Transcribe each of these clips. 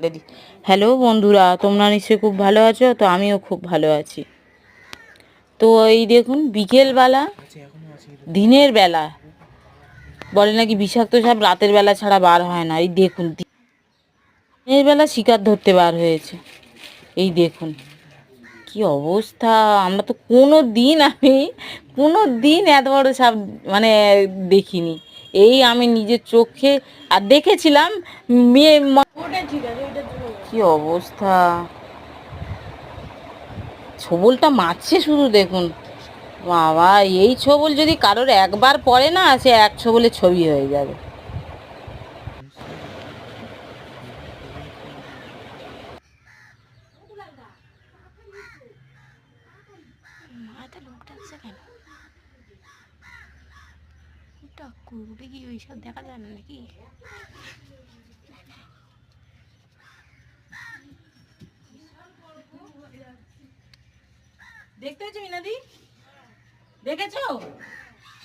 Ready. Hello বন্ধুরা, তোমরা নিশ্চয়ই খুব ভালো আছো। তো আমিও খুব ভালো আছি। তো এই দেখুন, বিকেলবেলা, দিনের বেলা বলে নাকি বিষাক্ত সাপ রাতের বেলা ছাড়া বার হয় না। এই দেখুন, দিনের বেলা শিকার ধরতে বার হয়েছে। এই দেখুন কি অবস্থা। আমরা তো কোনো দিন এত বড় সাপ মানে দেখিনি। এই আমি নিজের চোখে আর দেখেছিলাম মেয়ে। কি অবস্থা, ছোবলটা মারছে শুধু দেখুন। বাবা, এই ছোবল যদি কারোর একবার পড়ে না, সে এক ছোবলে ছবি হয়ে যাবে। মাথা লোক ডাকছে কেন? ওটা করবে কি? ওইসব দেখা যায় না নাকি? দেখতে হচ্ছে মিনাদি, দেখেছো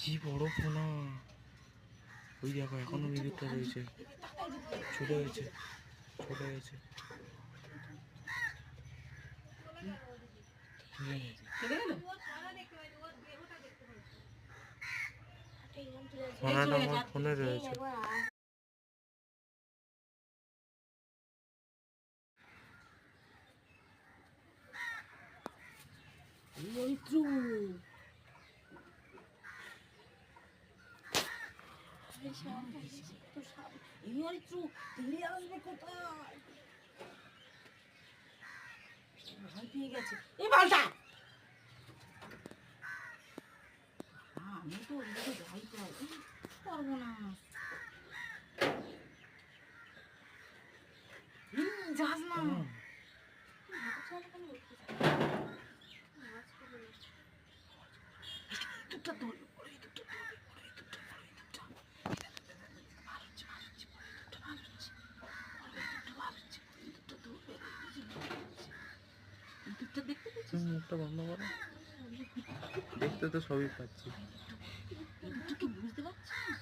কি বড় পোনা? ওই দেখো এখনো বিদ্যুৎটা রয়েছে। ছোট হয়েছে, ছোট হয়েছে। পোনাটা আমার ফোনে রয়েছে। ভয় পেয়ে গেছে। এই বালটা আমি তো ভয় পাই, পারবো না। যাস না। তুমি মুখটা বন্ধ করো, দেখতে তো সবই পাচ্ছি।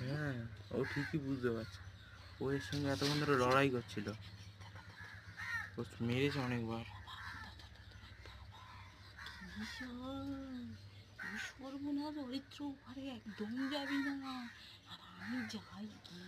হ্যাঁ, ও ঠিকই বুঝতে পারছে। ও এর সঙ্গে এতক্ষণ ধরে লড়াই করছিল, ও মেরেছে অনেকবার। সর্বনাশ, অরিত্র ঘরে একদম যাবি না। আর আমি যাই কি